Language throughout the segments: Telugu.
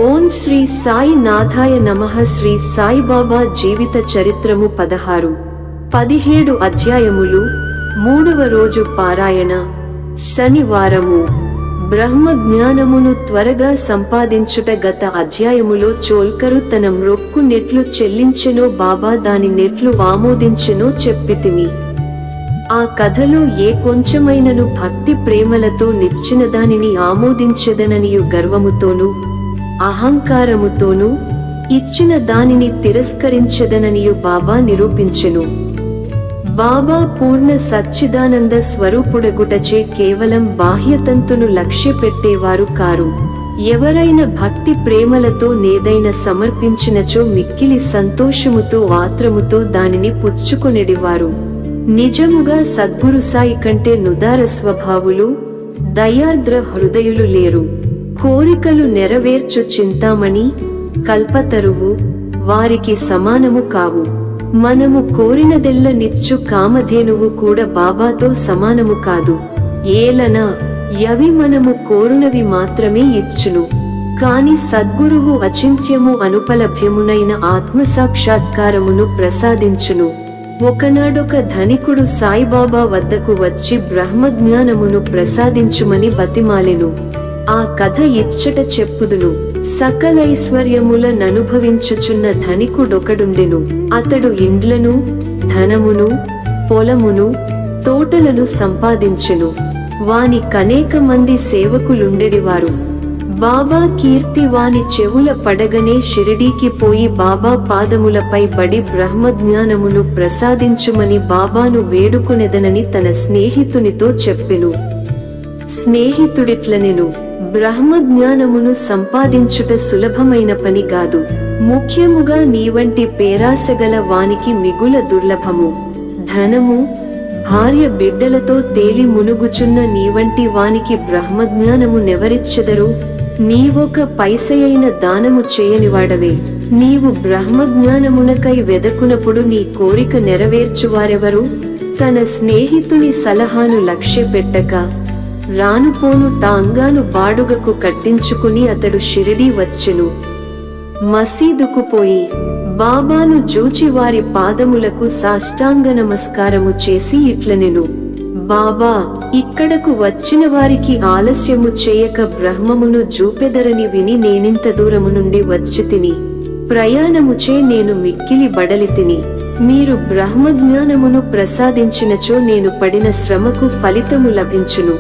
ఓం శ్రీ సాయి నాథాయ నమః. శ్రీ సాయిబాబా జీవిత చరిత్రము 17 అధ్యాయములు. 3వ రోజు పారాయణ. శనివారము. బ్రహ్మ జ్ఞానమును త్వరగా సంపాదించుట. గత అధ్యాయములో చోల్కరు తన మ్రొక్కు నెట్లు చెల్లించెనో బాబా దాని నెట్లు ఆమోదించెనో చెప్పితిమి. ఆ కథలో ఏ కొంచెమైనను భక్తి ప్రేమలతో నిచ్చిన దానిని ఆమోదించెదననియు గర్వముతోనూ అహంకారముతోనూ ఇచ్చిన దానిని తిరస్కరించెదననియు బాబా నిరూపించెను. బాబా పూర్ణ సచ్చిదానంద స్వరూపుడగుటచే కేవలం బాహ్యతంతును లక్ష్య పెట్టేవారు కారు. ఎవరైనా భక్తి ప్రేమలతో నేదైనా సమర్పించినచో మిక్కిలి సంతోషముతో ఆత్రముతో దానిని పుచ్చుకొనెడివారు. నిజముగా సద్గురు సాయి కంటే నుదార స్వభావులు, దయార్ద్ర హృదయులు లేరు. కోరికలు నెరవేర్చు చింతామణి, కల్పతరువు వారికి సమానము కావు. మనము కోరినదెల్ల నిచ్చు కామధేనువు కూడా బాబాతో సమానము కాదు. ఏలనా యవి మనము కోరునవి మాత్రమే ఇచ్చును. కాని సద్గురువు అచింత్యము అనుపలభ్యమునైన ఆత్మసాక్షాత్కారమును ప్రసాదించును. ఒకనాడొక ధనికుడు సాయిబాబా వద్దకు వచ్చి బ్రహ్మజ్ఞానమును ప్రసాదించుమని బతిమాలెను. ఆ కథ ఇచ్చట చెప్పుదును. సకలైశ్వర్యముల ననుభవించుచున్న ధనికుడొకడుండెను. అతడు ఇండ్లను, ధనమును, పొలమును, తోటలను సంపాదించెను. వాని కనేక మంది సేవకులుండెడివారు. బాబా కీర్తి వాని చెవుల పడగనే షిరిడీకి పోయి బాబా పాదములపై బడి బ్రహ్మజ్ఞానమును ప్రసాదించుమని బాబాను వేడుకొనెదనని తన స్నేహితునితో చెప్పెను. స్నేహితుడిట్లనెను, బ్రహ్మజ్ఞానమును సంపాదించుట సులభమైన పని గాదు. ముఖ్యముగా నీవంటి పేరాసగల వానికి మిగుల దుర్లభము. ధనము, భార్య బిడ్డలతో తేలి మునుగుచున్న నీవంటి వానికి బ్రహ్మజ్ఞానము నెవరిచ్చెదరు? నీవొక పైసయైన దానము చేయనివాడవే. నీవు బ్రహ్మజ్ఞానమునకై వెదకునప్పుడు నీ కోరిక నెరవేర్చువారెవరు? తన స్నేహితుని సలహాను లక్ష్య పెట్టక రానుపోను టాంగాను బాడుగకు కట్టించుకుని అతడు షిరిడీ వచ్చెను. మసీదుకు పోయి బాబాను జూచి వారి పాదములకు సాష్టాంగ నమస్కారము చేసి ఇట్లనెను, బాబా, ఇక్కడకు వచ్చిన వారికి ఆలస్యము చేయక బ్రహ్మమును జూపెదరని విని నేనింత దూరము నుండి వచ్చితిని. ప్రయాణముచే నేను మిక్కిలి బడలితిని. మీరు బ్రహ్మజ్ఞానమును ప్రసాదించినచో నేను పడిన శ్రమకు ఫలితము లభించును.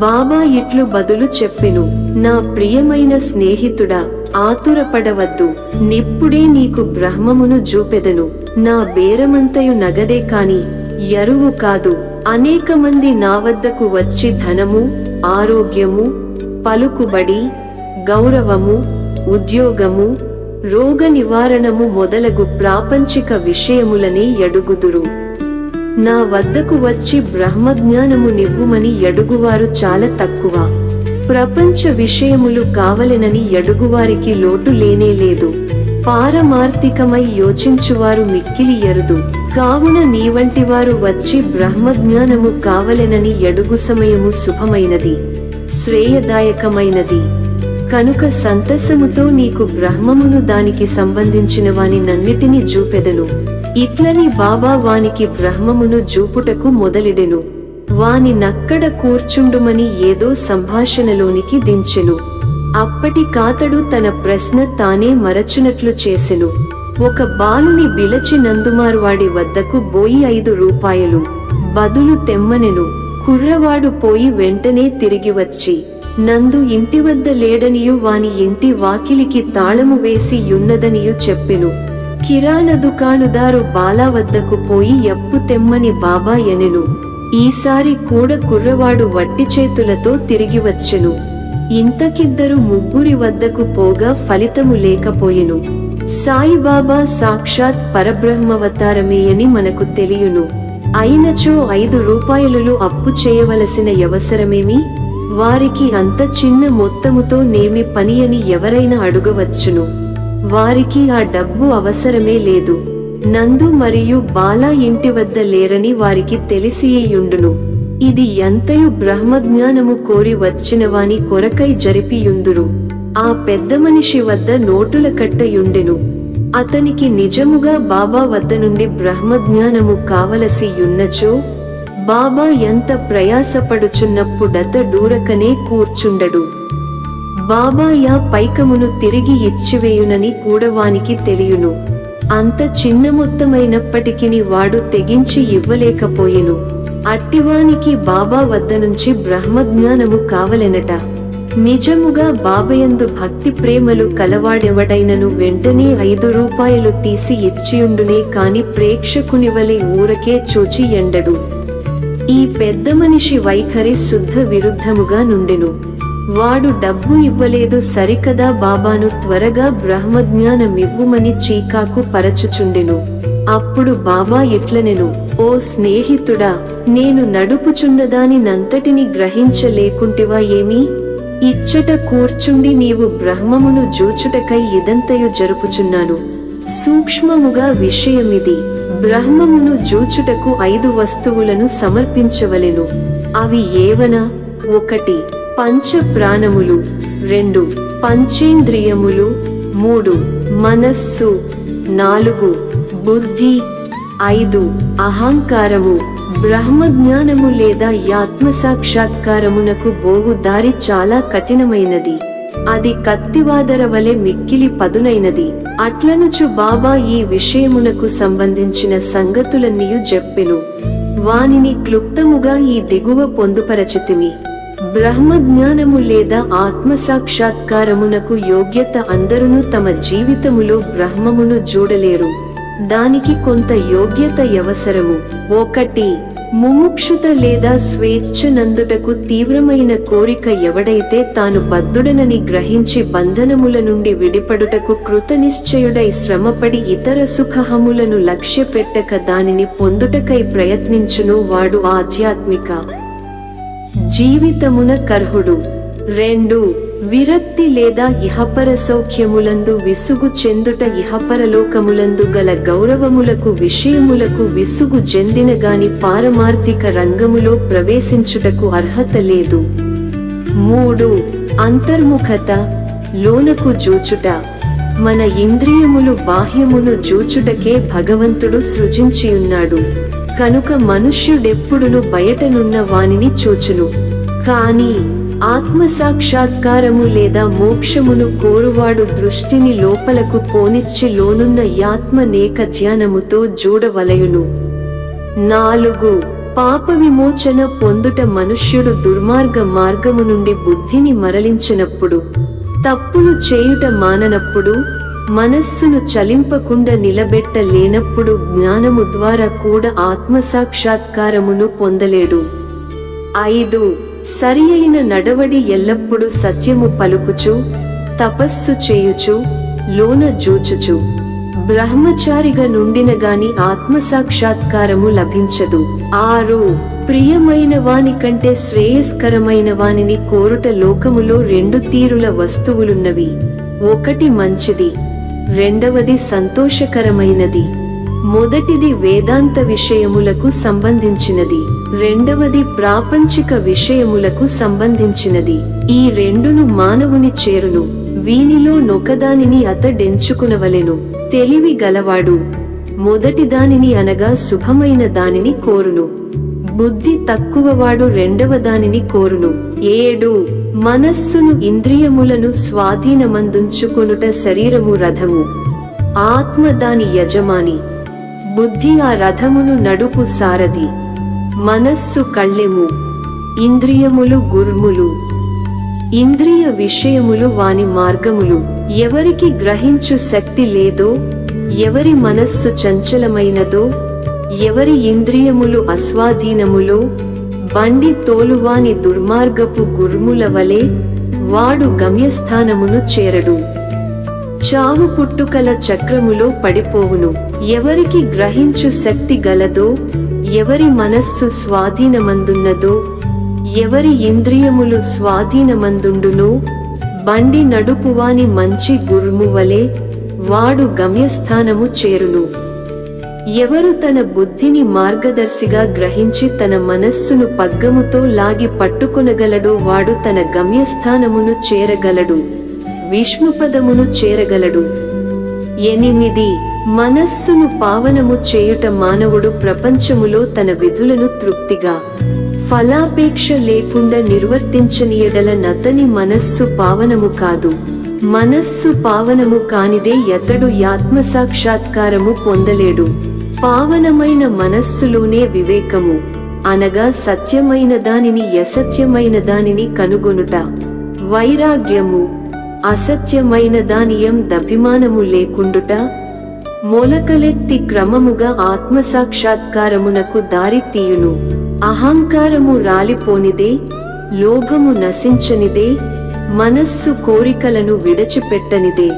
బాబా ఇట్లు బదులు చెప్పెను, నా ప్రియమైన స్నేహితుడా, ఆతురపడవద్దు. నిప్పుడే నీకు బ్రహ్మమును జూపెదను. నా బేరమంతయు నగదే కాని ఎరువు కాదు. అనేక మంది నా వద్దకు వచ్చి ధనము, ఆరోగ్యము, పలుకుబడి, గౌరవము, ఉద్యోగము, రోగ నివారణము మొదలగు ప్రాపంచిక విషయములనే ఎడుగుదురు. నా వద్దకు వచ్చి బ్రహ్మజ్ఞానము నివ్వుమని ఎడుగువారు చాలా తక్కువ. ప్రపంచ విషయములు కావలెనని ఎడుగువారికి లోటు లేనేలేదు. పారమార్థికమై యోచించువారు మిక్కిలి ఎరుదు. కావున నీవంటివారు వచ్చి బ్రహ్మజ్ఞానము కావలెనని ఎడుగు సమయము శుభమైనది, శ్రేయదాయకమైనది. కనుక సంతసముతో నీకు బ్రహ్మమును దానికి సంబంధించిన వాని నన్నిటిని జూపెదను. ఇట్లని బాబా వానికి బ్రహ్మమును జూపుటకు మొదలెడెను. వాని నక్కడ కూర్చుండుమని ఏదో సంభాషణలోనికి దించెను. అప్పటి కాతడు తన ప్రశ్న తానే మరచునట్లు చేసెను. ఒక బాలుని బిలచి నందుమారువాడి వద్దకు బోయి 5 రూపాయలు బదులు తెమ్మనెను. కుర్రవాడు పోయి వెంటనే తిరిగి వచ్చి, నందు ఇంటివద్ద లేడనియు వాని ఇంటి వాకిలికి తాళము వేసి యున్నదనియు చెప్పెను. కిరాణా దుకాణుదారు బాలా వద్దకు పోయి ఎప్పు తెమ్మని బాబా ఎనెను. ఈసారి కూడా కుర్రవాడు వట్టి చేతులతో తిరిగి వచ్చెను. ఇంతకిద్దరు ముగ్గురి వద్దకు పోగా ఫలితము లేకపోయెను. సాయిబాబా సాక్షాత్ పరబ్రహ్మవతారమేయని మనకు తెలియును. అయినచో 5 రూపాయలు అప్పు చేయవలసిన అవసరమేమి? వారికి అంత చిన్న మొత్తముతో నేమి పని అని ఎవరైనా అడుగవచ్చును. వారికి ఆ డబ్బు అవసరమే లేదు. నందు మరియు బాలా ఇంటి వద్ద లేరని వారికి తెలిసియేయుండును. ఇది ఎంతయు బ్రహ్మజ్ఞానము కోరి వచ్చినవాని కొరకై జరిపియుందురు. ఆ పెద్ద మనిషి వద్ద నోటుల కట్టయుండెను. అతనికి నిజముగా బాబా వద్ద నుండి బ్రహ్మజ్ఞానము కావలసి యున్నచో బాబా ఎంత ప్రయాసపడుచున్నప్పుడత డూరకనే కూర్చుండడు. బాబాయా పైకమును తిరిగి ఇచ్చివేయునని కూడవానికి తెలియును. అంత చిన్న మొత్తమైనప్పటికిని వాడు తెగించి ఇవ్వలేకపోయెను. అట్టివానికి బాబా వద్ద నుంచి బ్రహ్మజ్ఞానము కావలెనట. నిజముగా బాబయందు భక్తి ప్రేమలు కలవాడెవడైనను వెంటనే 5 రూపాయలు తీసి ఇచ్చియుండునే కాని ప్రేక్షకునివలె ఊరకే చూచి ఎండడు. ఈ పెద్ద మనిషి వైఖరి శుద్ధ విరుద్ధముగా నుండెను. వాడు డబ్బు ఇవ్వలేదు సరికదా బాబాను త్వరగా బ్రహ్మజ్ఞానమివ్వుమని చీకాకు పరచుచుండెను. అప్పుడు బాబా ఇట్లనెను, ఓ స్నేహితుడా, నేను నడుపుచున్నదాని నంతటిని గ్రహించలేకుంటివా ఏమి? ఇచ్చట కూర్చుండి నీవు బ్రహ్మమును జూచుటకై ఇదంతయు జరుపుచున్నాను. సూక్ష్మముగా విషయమిది. బ్రహ్మమును జూచుటకు 5 వస్తువులను సమర్పించవలెను. అవి ఏవన? 1 పంచ ప్రాణములు, 2 పంచేంద్రియములు, 3 మనస్సు, 4 బుద్ధి, 5 అహంకారము. బ్రహ్మజ్ఞానము లేదా ఆత్మసాక్షాత్కారమునకు బోవు దారి చాలా కఠినమైనది. అది కత్తివాదర వలె మిక్కిలి పదునైనది. అట్లనుచు బాబా ఈ విషయమునకు సంబంధించిన సంగతులన్నీయు చెప్పెను. వానిని క్లుప్తముగా ఈ దిగువ పొందుపరచితిమి. బ్రహ్మజ్ఞానము లేదా ఆత్మసాక్షాత్కారమునకు యోగ్యత అందరును తమ జీవితములో బ్రహ్మమును చూడలేరు. దానికి కొంత యోగ్యత అవసరము. 1 ముముక్షుత లేదా స్వేచ్ఛ నందుటకు తీవ్రమైన కోరిక. ఎవడైతే తాను బద్ధుడనని గ్రహించి బంధనముల నుండి విడిపడుటకు కృతనిశ్చయుడై శ్రమపడి ఇతర సుఖహములను లక్ష్య పెట్టక దానిని పొందుటకై ప్రయత్నించును వాడు ఆధ్యాత్మిక జీవితమున కర్హుడు. 2 విరక్తి లేదా ఇహపర సౌఖ్యములందు విసుగు చెందుట. ఇహపరలోకములందు గల గౌరవములకు విషయములకు విసుగు చెందినగాని పారమార్థిక రంగములో ప్రవేశించుటకు అర్హత లేదు. 3 అంతర్ముఖత, లోనకు జూచుట. మన ఇంద్రియములు బాహ్యమును జూచుటకే భగవంతుడు సృజించియున్నాడు. కనుక మనుష్యుడెప్పుడును బయటనున్న వానిని చూచును. కాని ఆత్మసాక్షాత్కారము లేదా మోక్షమును కోరువాడు దృష్టిని లోపలకు పోనిచ్చి లోనున్న యాత్మ నేక ధ్యానముతో జూడవలయును. 4 పాప విమోచన పొందుట. మనుష్యుడు దుర్మార్గ మార్గము నుండి బుద్ధిని మరలించినప్పుడు, తప్పులు చేయుట మాననప్పుడు, మనస్సును చలింపకుండా నిలబెట్టలేనప్పుడు జ్ఞానము ద్వారా కూడా ఆత్మసాక్షాత్కారమును పొందలేడు. 5 సరియైన నడవడి. ఎల్లప్పుడూ సత్యము పలుకుచు, తపస్సు చేయుచు, లోన జూచుచు బ్రహ్మచారిగా నుండినగాని ఆత్మసాక్షాత్కారము లభించదు. 6 ప్రియమైన వాని కంటే శ్రేయస్కరమైన వానిని కోరుట. లోకములో 2 తీరుల వస్తువులున్నవి. 1 మంచిది, 2వది సంతోషకరమైనది. మొదటిది వేదాంత విషయములకు సంబంధించినది, 2వది ప్రాపంచిక విషయములకు సంబంధించినది. ఈ 2ను మానవుని చేరును. వీనిలో నొకదానిని అతడెంచుకునవలెను. తెలివి గలవాడు మొదటి దానిని అనగా శుభమైన దానిని కోరును. బుద్ధి తక్కువవాడు 2వ దానిని కోరును. 7 మనస్సును ఇంద్రియములను స్వాధీనమందుంచుకొనుట. శరీరము రథము, ఆత్మ దాని యజమాని, బుద్ధి ఆ రథమును నడుపు సారథి. మనస్సు కళ్ళెము, ఇంద్రియములు గుర్ములు. ఇంద్రియ విషయములు వాని మార్గములు. ఎవరికి గ్రహించు శక్తి లేదో, ఎవరి మనస్సు చంచలమైనదో, ఎవరి ఇంద్రియములు అస్వాధీనములో, బండి తోలువాని దుర్మార్గపు గుర్ముల వలె వాడు గమ్యస్థానమును చేరడు. చావు పుట్టుకల చక్రములో పడిపోవును. ఎవరికి గ్రహించు శక్తి గలదో, ఎవరి మనస్సు స్వాధీనమందున్నదో, ఎవరి ఇంద్రియములు స్వాధీనమందుండునో, బండి నడుపువాని మంచి గుర్ము వలె వాడు గమ్యస్థానము చేరును. ఎవరు తన బుద్ధిని మార్గదర్శిగా గ్రహించి తన మనస్సును పగ్గముతో లాగి పట్టుకొనగలడో వాడు తన గమ్యస్థానమును చేరగలడు. విష్ణుపదమును చేరగలడు. 8 మనస్సును పావనము చేయుట. మానవుడు ప్రపంచములో తన విధులను తృప్తిగా ఫలాపేక్ష లేకుండా నిర్వర్తించని ఎడల నతని మనస్సు పావనము కాదు. మనస్సు పావనము కానిదే యతడు ఆత్మసాక్షాత్కారము పొందలేడు. పావనమైన మనస్సులోనే వివేకము అనగా సత్యమైన దానిని అసత్యమైన దానిని కనుగొనుట, వైరాగ్యము, అసత్యమైన దానియం దభిమానము లేకుండుట మొలకలెత్తి క్రమముగా ఆత్మసాక్షాత్కారమునకు దారి తీయును. అహంకారము రాలిపోనిదే, లోభము నశించనిదే, మనస్సు కోరికలను విడచిపెట్టనిదే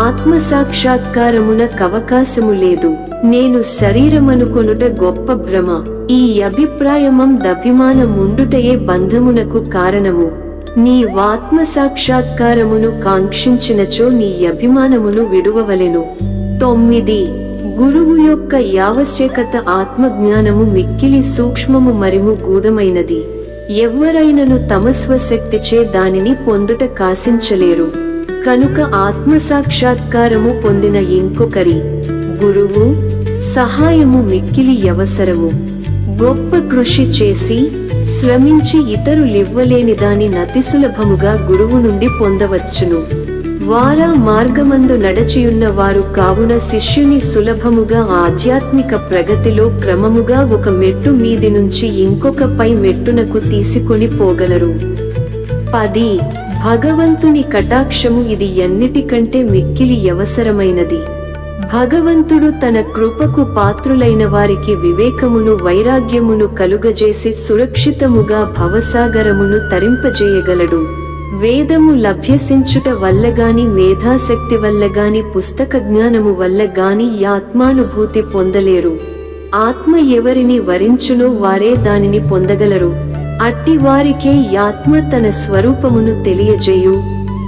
ఆత్మసాక్షాత్కారమున కవకాశము లేదు. నేను శరీరమనుకొనుట గొప్ప భ్రమ. ఈ అభిప్రాయమం దభిమానముండుటయే బంధమునకు కారణము. నీ ఆత్మసాక్షాత్కారమును కాంక్షించినచో నీ అభిమానమును విడువవలెను. 9 గురువు యొక్క ఆవశ్యకత. ఆత్మజ్ఞానము మిక్కిలి సూక్ష్మము మరిము గూఢమైనది. ఎవ్వరైనను తమ స్వశక్తిచే దానిని పొందుట కాసించలేరు. కనుక ఆత్మసాక్షాత్కారము పొందిన ఇంకొకరి గురువు సహాయము మిక్కిలి అవసరము. గొప్ప కృషి చేసి శ్రమించి ఇతరులివ్వలేని దాని నతి సులభముగా గురువు నుండి పొందవచ్చును. వారా మార్గమందు నడచియున్న వారు కావున శిష్యుని సులభముగా ఆధ్యాత్మిక ప్రగతిలో క్రమముగా ఒక మెట్టు మీది నుంచి ఇంకొక పై మెట్టునకు తీసుకొని పోగలరు. 10 భగవంతుని కటాక్షము. ఇది ఎన్నిటికంటే మిక్కిలి అవసరమైనది. భగవంతుడు తన కృపకు పాత్రులైన వారికి వివేకమును వైరాగ్యమును కలుగజేసి సురక్షితముగా భవసాగరమును తరింపజేయగలడు. వేదము లభ్యసించుట వల్లగాని, మేధాశక్తి వల్లగాని, పుస్తక జ్ఞానము వల్లగాని ఆత్మానుభూతి పొందలేరు. ఆత్మ ఎవరిని వరించునో వారే దానిని పొందగలరు. అట్టి వారికే ఆత్మ తన స్వరూపమును తెలియజేయు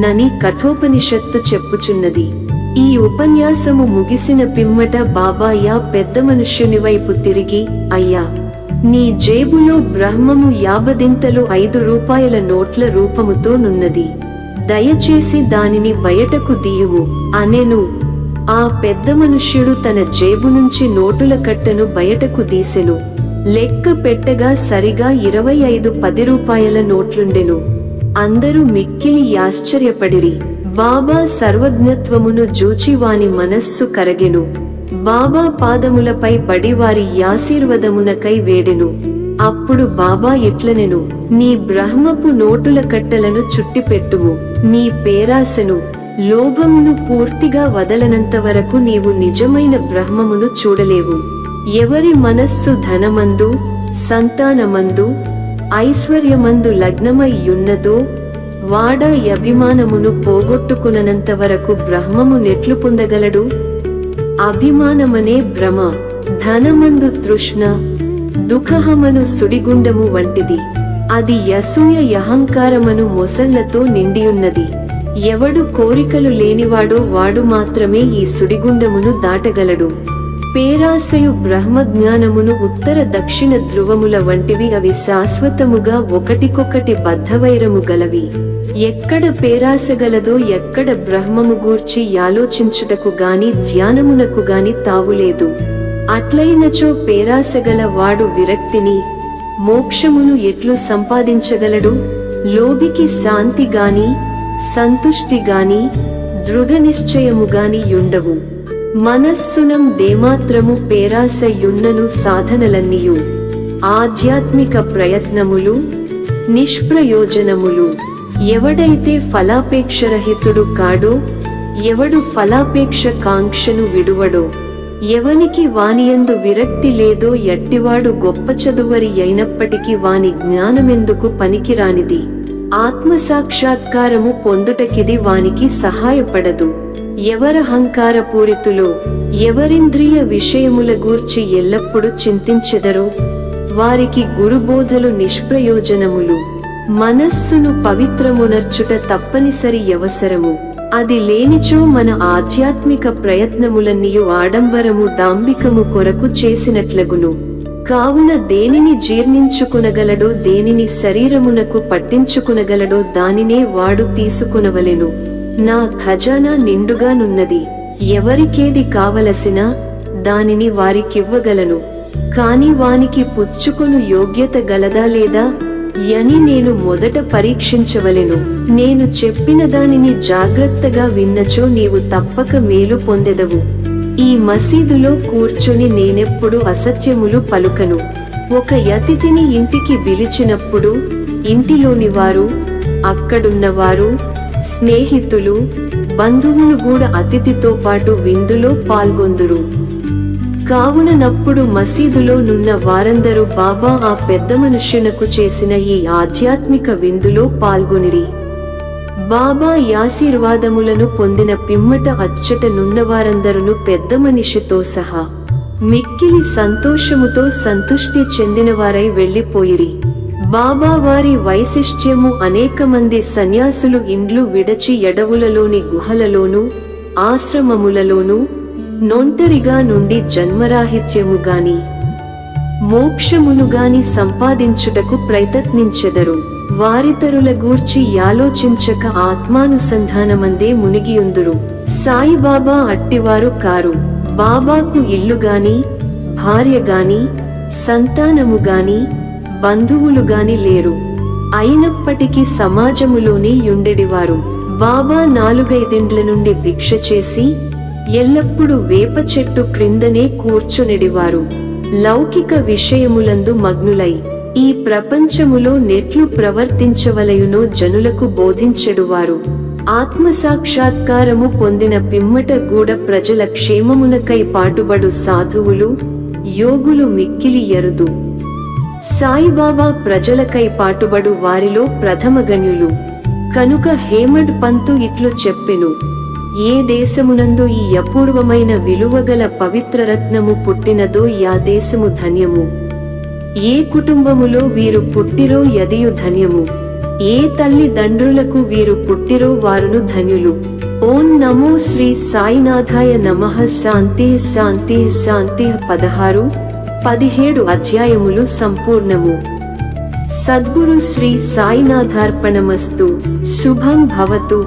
నని కఠోపనిషత్తు చెప్పుచున్నది. ఈ ఉపన్యాసము ముగిసిన పిమ్మట బాబాయా పెద్ద మనుష్యుని వైపు తిరిగి, అయ్యా, నీ జేబులో బ్రహ్మము 50 5 నోట్ల రూపముతో నున్నది. దయచేసి దానిని బయటకు దీయుము అనెను. ఆ పెద్ద మనుష్యుడు తన జేబు నుంచి నోటుల కట్టను బయటకు దీసెను. లెక్క పెట్టగా సరిగా 25 10 నోట్లుండెను. అందరూ మిక్కిలి ఆశ్చర్యపడిరి. బాబా సర్వజ్ఞత్వమును జూచి వాని మనస్సు కరగెను. బాబా పాదములపై బడి వారి ఆశీర్వదమునకై వేడెను. అప్పుడు బాబా ఇట్లనెను, నీ బ్రహ్మపు నోటుల కట్టలను చుట్టిపెట్టుము. నీ పేరాశను, లోభమును పూర్తిగా వదలనంత వరకు నీవు నిజమైన బ్రహ్మమును చూడలేవు. ఎవరి మనస్సు ధనమందు, సంతానమందు, ఐశ్వర్యమందు లగ్నమై యున్నదో వాడ అభిమానమును పోగొట్టుకునంత వరకు బ్రహ్మము నెట్లు పొందగలడు. అభిమానమనే భ్రమ, ధనమందు తృష్ణ, దుఃఖమను సుడిగుండము వంటిది. అది అసూయ అహంకారమను మొసళ్లతో నిండియున్నది. ఎవడు కోరికలు లేనివాడో వాడు మాత్రమే ఈ సుడిగుండమును దాటగలడు. పేరాశయు బ్రహ్మజ్ఞానమును ఉత్తర దక్షిణ ధ్రువముల వంటివి. అవి శాశ్వతముగా ఒకటికొకటి బద్ధవైరము గలవి. ఎక్కడ పేరాశగలదో, ఎక్కడ బ్రహ్మము గూర్చి ఆలోచించుటకు గాని ధ్యానమునకు గాని తావులేదు. అట్లయినచో పేరాశగల వాడు విరక్తిని, మోక్షమును ఎట్లు సంపాదించగలడు? లోభికి శాంతి గాని, సంతుష్టి గాని, దృఢ నిశ్చయము గాని యుండవు. మనస్సునం దేమాత్రము పేరాశ యున్నను సాధనలన్నీయు ఆధ్యాత్మిక ప్రయత్నములు నిష్ప్రయోజనములు. ఎవడైతే ఫలాపేక్షరహితుడు కాడో, ఎవడు ఫలాపేక్ష కాంక్షను విడువడో, ఎవనికి వానియందు విరక్తి లేదో, ఎట్టివాడు గొప్ప చదువరి అయినప్పటికీ వాని జ్ఞానమెందుకు పనికిరానిది. ఆత్మసాక్షాత్కారము పొందుటకిది వానికి సహాయపడదు. ఎవరహంకారపూరితులో, ఎవరింద్రియ విషయముల గూర్చి ఎల్లప్పుడూ చింతించెదరో వారికి గురుబోధలు నిష్ప్రయోజనములు. మనస్సును పవిత్రమునర్చుట తప్పనిసరి అవసరము. అది లేనిచో మన ఆధ్యాత్మిక ప్రయత్నములన్నీయు ఆడంబరము డాంబికము కొరకు చేసినట్లగును. కావున దేనిని జీర్ణించుకునగలడో, దేనిని శరీరమునకు పట్టించుకునగలడో దానినే వాడు తీసుకునవలెను. నా ఖజానా నిండుగానున్నది. ఎవరికేది కావలసిన దానిని వారికివ్వగలను. కాని వానికి పుచ్చుకొను యోగ్యత గలదా లేదా అని నేను మొదట పరీక్షించవలెను. నేను చెప్పిన దానిని జాగ్రత్తగా విన్నచో నీవు తప్పక మేలు పొందెదవు. ఈ మసీదులో కూర్చొని నేనెప్పుడు అసత్యములు పలుకను. ఒక అతిథిని ఇంటికి పిలిచినప్పుడు ఇంటిలోని వారు, అక్కడున్నవారు, స్నేహితులు, బంధువులు కూడా అతిథితో పాటు విందులో పాల్గొందురు. కావునప్పుడు మసీదులో నున్న వారందరూ బాబా ఆ పెద్ద మనుష్యునకు చేసిన ఈ ఆధ్యాత్మిక విందులో పాల్గొనిరి. బాబా ఆశీర్వాదములను పొందిన పిమ్మట అచ్చట నున్నవారందరును పెద్ద మనిషితో సహా మిక్కిలి సంతోషముతో సంతుష్టి చెందినవారై వెళ్లిపోయిరి. బాబా వారి వైశిష్ట్యము అనేక మంది సన్యాసులు ఇండ్లు విడచి ఎడవులలోని గుహలలోనూ ఆశ్రమములలోనూ నొంటరిగా నుండి జన్మరాహిత్యము గాని మోక్షమును గాని సంపాదించుటకు ప్రయత్నించెదరు. వారితరుల గూర్చి ఆలోచించక ఆత్మానుసంధానమందే మునిగియుందురు. సాయిబాబా అట్టివారు కారు. బాబాకు ఇల్లు గాని, భార్య గాని, సంతానము గాని, బంధువులు గాని లేరు. అయినప్పటికీ సమాజములోనే యుండెడివారు. బాబా 4-5 నుండి భిక్ష చేసి ఎల్లప్పుడూ వేప చెట్టు క్రిందనే కూర్చునెడివారు. లౌకిక విషయములందు మగ్నులై ఈ ప్రపంచములో నెట్లు ప్రవర్తించవలయునో జనులకు బోధించెడువారు. ఆత్మసాక్షాత్కారము పొందిన పిమ్మట గూడ ప్రజల క్షేమమునకై పాటుబడు సాధువులు, యోగులు మిక్కిలి ఎరుదు. సాయిబాబా ప్రజలకై పాటుబడు వారిలో ప్రథమగణ్యులు. కనుక హేమడ్ పంతు ఇట్లు చెప్పెను: ఏ దేశమునందు ఈ అపూర్వమైన విలువగల పవిత్రరత్నము పుట్టినదో యా దేశము ధన్యము. ఏ కుటుంబములో వీరు పుట్టిరో యదియు ధన్యము. ఏ తల్లి దండ్రులకు వీరు పుట్టిరో వారును ధన్యులు. ఓం నమో శ్రీ సాయినాథాయ నమః. శాంతి శాంతి శాంతి. 16-17 అధ్యాయములు సంపూర్ణము. సద్గురు శ్రీ సాయినాథార్పణమస్తు. శుభం భవతు.